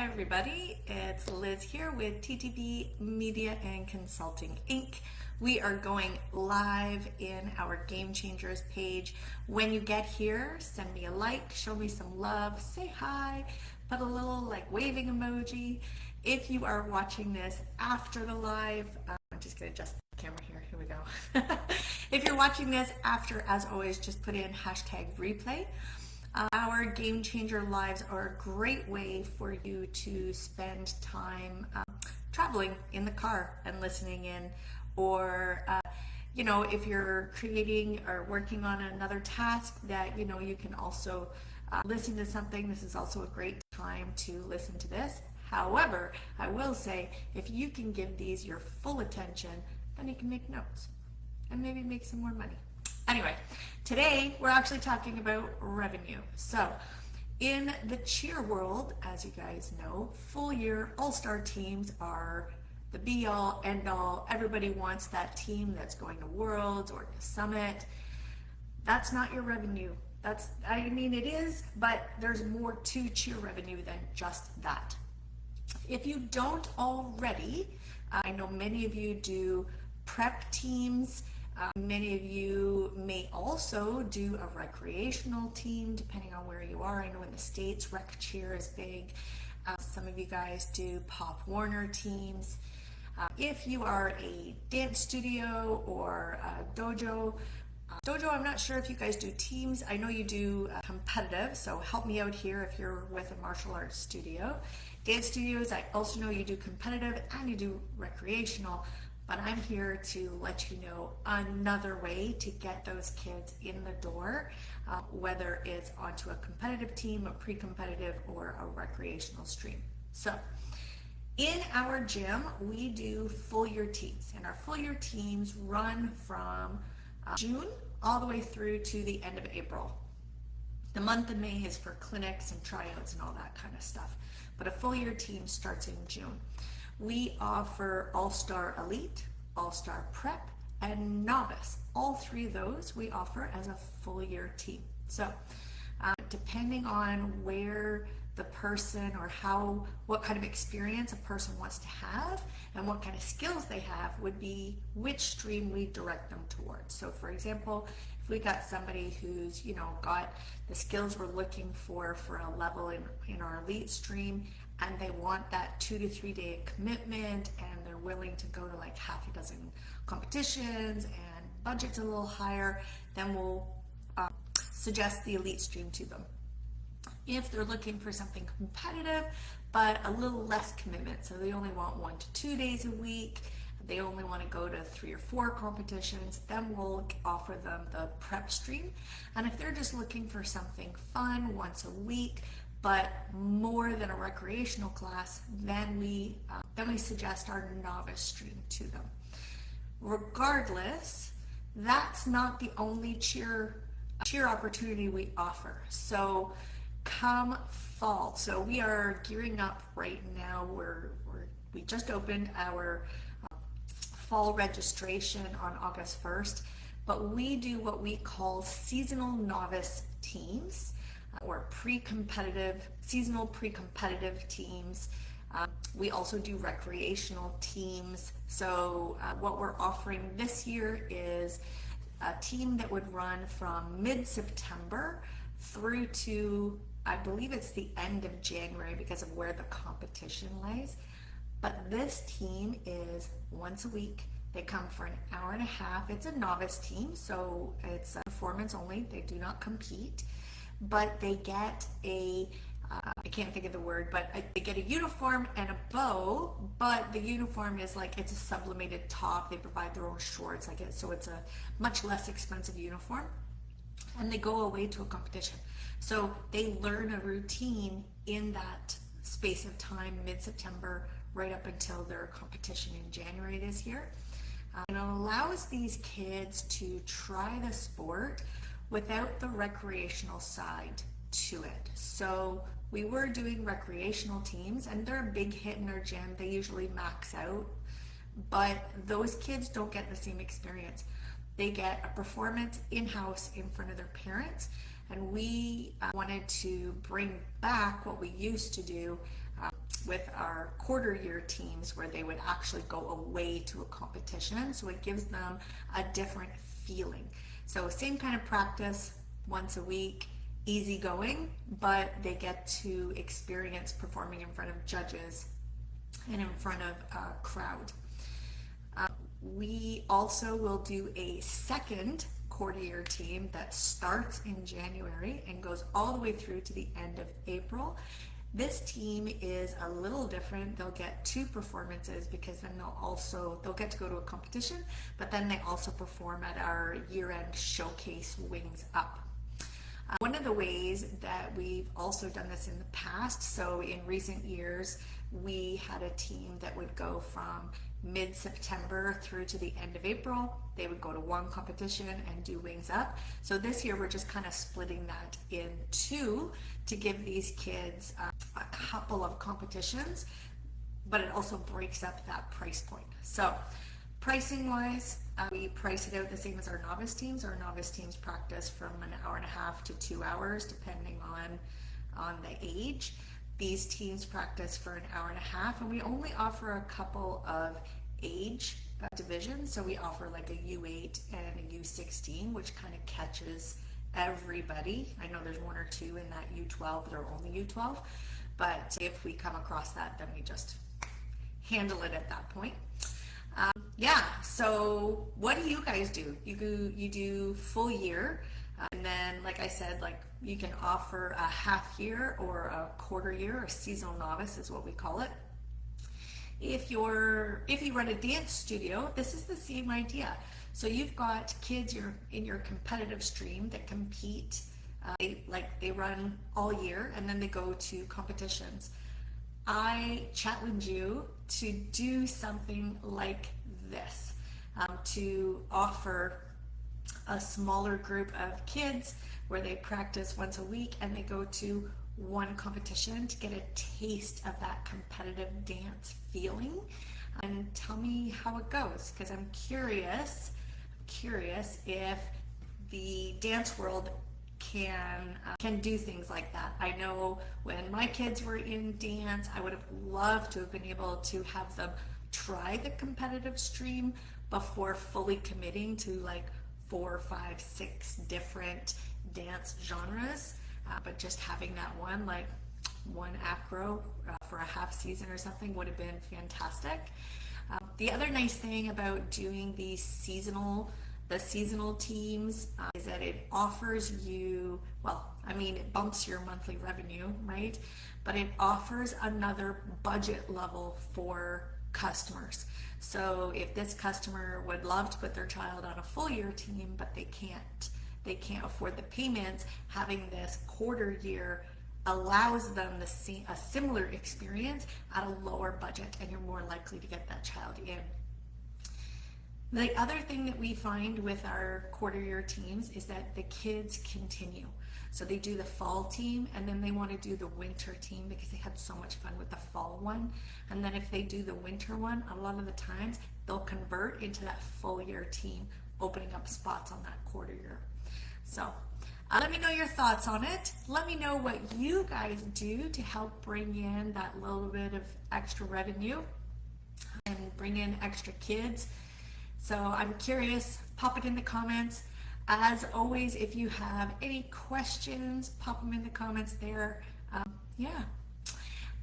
everybody, it's Liz here with TTB Media Consulting Inc. We are going live in our Game Changers page. When you get here, send me a like, show me some love, say hi, put a little waving emoji. If you are watching this after the live, I'm just going to adjust the camera here we go. If you're watching this after, as always, just put in #replay. Our Game Changer Lives are a great way for you to spend time traveling in the car and listening in, or if you're creating or working on another task that you can also listen to something. This is also a great time to listen to this. However, I will say, if you can give these your full attention, then you can make notes and maybe make some more money. Anyway, today we're actually talking about revenue. So in the cheer world, as you guys know, full year all-star teams are the be-all, end-all. Everybody wants that team that's going to Worlds or to Summit. That's not your revenue. It is, but there's more to cheer revenue than just that. If you don't already, I know many of you do prep teams. Many of you may also do a recreational team, depending on where you are. I know in the States, rec cheer is big. Some of you guys do Pop Warner teams. If you are a dance studio or a dojo, I'm not sure if you guys do teams. I know you do competitive, so help me out here if you're with a martial arts studio. Dance studios, I also know you do competitive and you do recreational. But I'm here to let you know another way to get those kids in the door, whether it's onto a competitive team, a pre-competitive, or a recreational stream. So in our gym, we do full year teams, and our full year teams run from June all the way through to the end of April. The month of May is for clinics and tryouts and all that kind of stuff, but a full year team starts in June. We offer All-Star Elite, All-Star Prep, and Novice. All three of those we offer as a full year team. So depending on where the person or what kind of experience a person wants to have and what kind of skills they have would be which stream we direct them towards. So for example, if we got somebody who's got the skills we're looking for a level in our elite stream, and they want that 2 to 3 day commitment, and they're willing to go to half a dozen competitions and budget's a little higher, then we'll suggest the elite stream to them. If they're looking for something competitive but a little less commitment, so they only want 1 to 2 days a week, they only want to go to 3 or 4 competitions, then we'll offer them the prep stream. And if they're just looking for something fun once a week but more than a recreational class, then we suggest our novice stream to them. Regardless, that's not the only cheer opportunity we offer. So come fall, so we are gearing up right now. We just opened our fall registration on August 1st, but we do what we call seasonal novice teams, or seasonal pre-competitive teams. We also do recreational teams. So what we're offering this year is a team that would run from mid-September through to, I believe it's the end of January because of where the competition lies. But this team is once a week. They come for an hour and a half. It's a novice team, so it's performance only. They do not compete. But they get I can't think of the word, but they get a uniform and a bow, but the uniform is it's a sublimated top. They provide their own shorts, so it's a much less expensive uniform. And they go away to a competition. So they learn a routine in that space of time, mid-September, right up until their competition in January this year. And it allows these kids to try the sport without the recreational side to it. So we were doing recreational teams, and they're a big hit in our gym. They usually max out, but those kids don't get the same experience. They get a performance in-house in front of their parents, and we wanted to bring back what we used to do with our quarter year teams where they would actually go away to a competition. So it gives them a different feeling. So same kind of practice once a week, easy going, but they get to experience performing in front of judges and in front of a crowd. We also will do a second quarter year team that starts in January and goes all the way through to the end of April. This team is a little different. They'll get 2 performances because then they'll get to go to a competition, but then they also perform at our year-end showcase Wings Up. One of the ways that we've also done this in the past, so in recent years, we had a team that would go from mid-September through to the end of April. They would go to one competition and do Wings Up. So this year we're just kind of splitting that in 2 to give these kids a couple of competitions, but it also breaks up that price point. So pricing wise, we price it out the same as our novice teams. Our novice teams practice from an hour and a half to 2 hours depending on the age. These teams practice for an hour and a half, and we only offer a couple of age divisions. So we offer like a U8 and a U16, which kind of catches everybody. I know there's 1 or 2 in that U12 that are only U12, but if we come across that, then we just handle it at that point. So what do you guys do? You do full year, and then like I said, like you can offer a half year or a quarter year, or seasonal novice is what we call it. If you run a dance studio, this is the same idea. So you've got kids in your competitive stream that compete, they run all year and then they go to competitions. I challenge you to do something like this, to offer a smaller group of kids where they practice once a week and they go to one competition to get a taste of that competitive dance feeling, and tell me how it goes, because I'm curious if the dance world can do things like that. I know when my kids were in dance, I would have loved to have been able to have them try the competitive stream before fully committing to like 4, 5, 6 different dance genres, but just having that one acro for a half season or something would have been fantastic. The other nice thing about doing the seasonal teams is that it offers you, it bumps your monthly revenue, right? But it offers another budget level for customers. So if this customer would love to put their child on a full year team, but they can't afford the payments, having this quarter year allows them a similar experience at a lower budget, and you're more likely to get that child in. The other thing that we find with our quarter year teams is that the kids continue. So they do the fall team and then they want to do the winter team because they had so much fun with the fall one. And then if they do the winter one, a lot of the times they'll convert into that full year team, opening up spots on that quarter year. So let me know your thoughts on it. Let me know what you guys do to help bring in that little bit of extra revenue and bring in extra kids. So I'm curious, pop it in the comments. As always, if you have any questions, pop them in the comments there.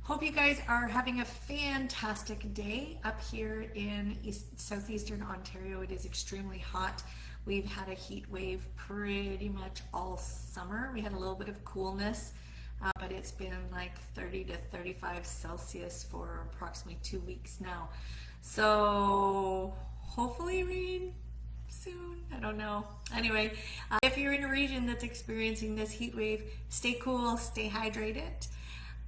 Hope you guys are having a fantastic day up here in southeastern Ontario. It is extremely hot. We've had a heat wave pretty much all summer. We had a little bit of coolness, but it's been like 30 to 35 Celsius for approximately 2 weeks now. So hopefully rain soon. I don't know. Anyway, if you're in a region that's experiencing this heat wave, stay cool, stay hydrated.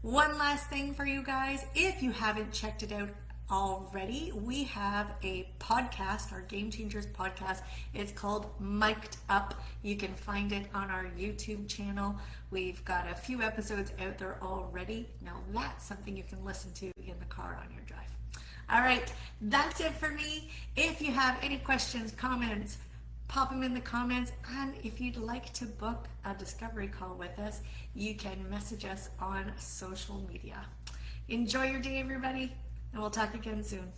One last thing for you guys, if you haven't checked it out already, we have a podcast, our Game Changers podcast. It's called Mic'd Up. You can find it on our YouTube channel. We've got a few episodes out there already. Now that's something you can listen to in the car on your drive. All right, that's it for me. If you have any questions, comments, pop them in the comments. And if you'd like to book a discovery call with us, you can message us on social media. Enjoy your day, everybody, and we'll talk again soon.